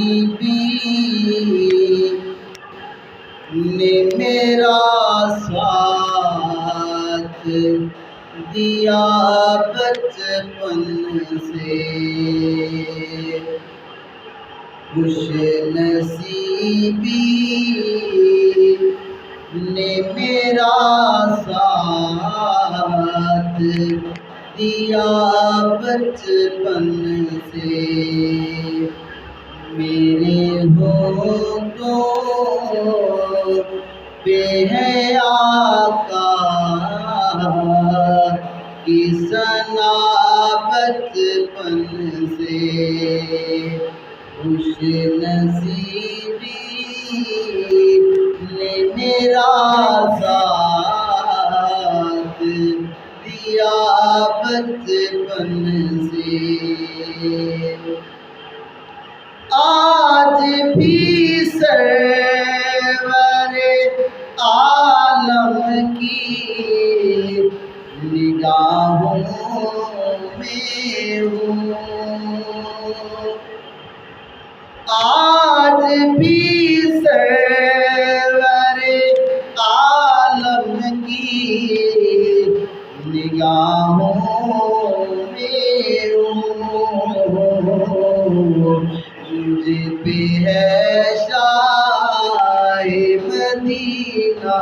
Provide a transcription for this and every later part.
نصیبی نے میرا ساتھ دیا بچپن سے، خوش نصیبی نے میرا ساتھ دیا بچپن سے، میرے ہونٹوں پہ ہے آقا کی ثنا بچپن سے، خوش نصیبی نے میرا ساتھ دیا بچپن سے، آج بھی سرور عالم کی نگاہوں میں ہوں، آج بھی سرور عالم کی نگاہوں میں ہوں، مجھ پہ ہے شاہ مدینہ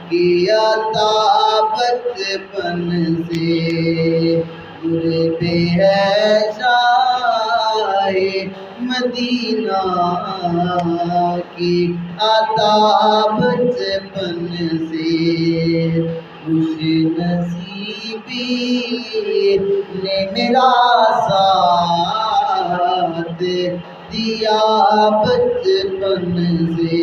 کی عطا بچپن سے، مجھ پہ ہے شاہ مدینہ کی عطا بچپن سے، خوش نصیبی نے میرا ساتھ دیا بچپن سے،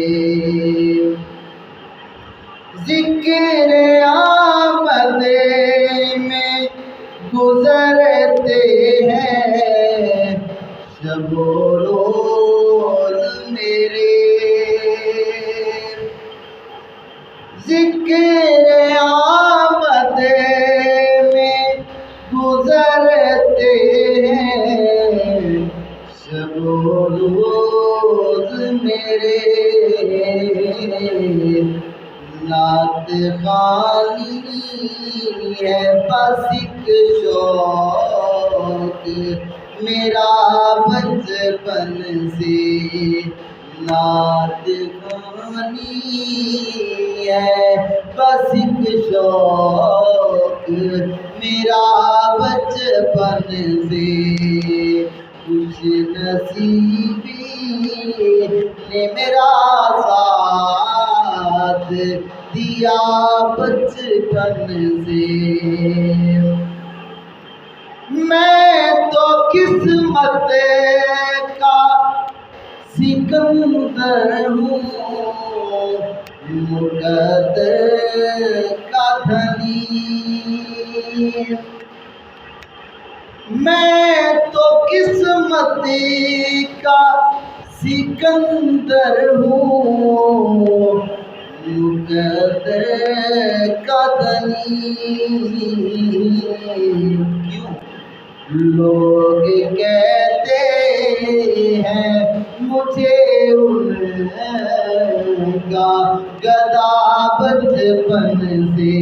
ذکر آمد میں گزرتے ہیں شب و روز میرے، ذکر آمد میں گزرتے ہیں شب و روز میرے، نعت خوانی ہے بس ایک شوق میرا بچپن سے، نعت خوانی ہے بس ایک شوق میرا بچپن سے، خوش نصیبی نے میرا ساتھ دیا بچپن سے، میں تو قسمت کا سکندر ہوں، مقدر کا دھنی، میں تو قسمت کا سکندر ہوں، مقدر کا دھنی، کیوں لوگ کہتے ہیں مجھے ان کا گدا بچپن سے،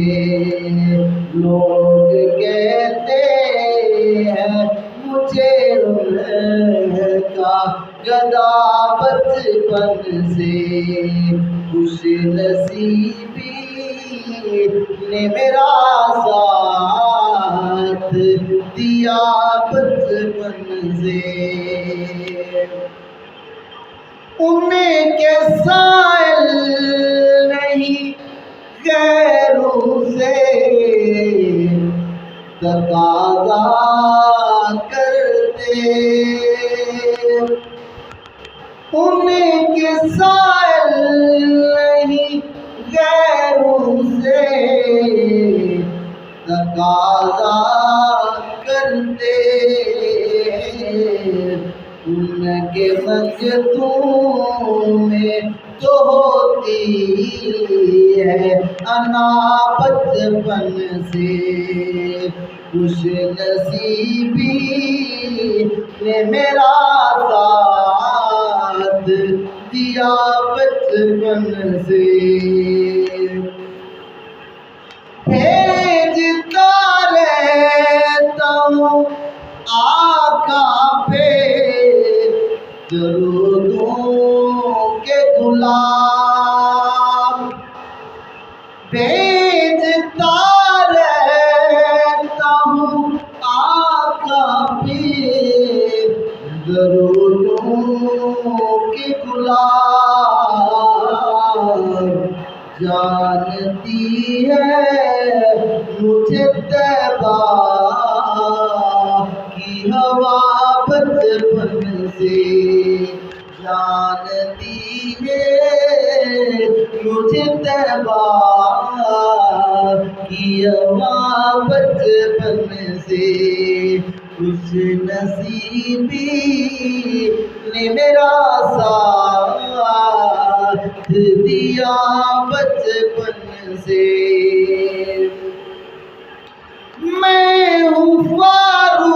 لوگ کہتے ہیں مجھے ان کا گدا بچپن سے، خوش نصیبی نے میرا ساتھ دیا بچپن سے، ان کے سائل نہیں غیروں سے تقاضا کرتے، ان کے سائل نہیں غیروں سے تقاضا کرتے، ان کے منگتوں میں تو ہوتی ہے انا بچپن سے، خوش نصیبی نے میرا ساتھ دیا بچپن سے بھیجتا رہتا ہوں آقا پہ درودوں کے گلاب بھیجتا رہتا ہوں آقا پہ درودوں کے گلاب جانتی ہے مجھے طیبہ کی ہوا بچپن سے جانتی ہے مجھے طیبہ کی ہوا بچپن سے خوش نصیبی نے میرا ساتھ دیا بچپن سے میں ہوں فاروقی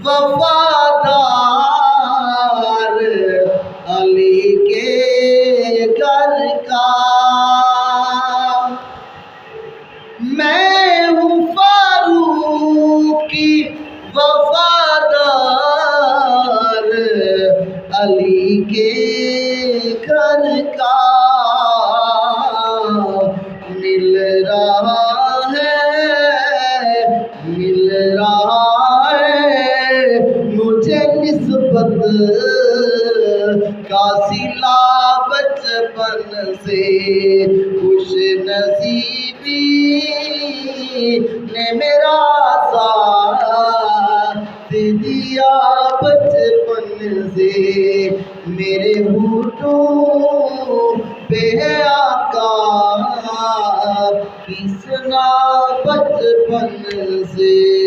وفادار علی کے گھر کا میں ہوں فاروقی وفادار علی کے گھر کا مل رہا ہے مجھے نسبت کا صلہ بچپن سے خوش نصیبی نے میرا ساتھ دیا بچپن سے میرے ہونٹوں پہ ہے آقا کی ثنا بچپن سے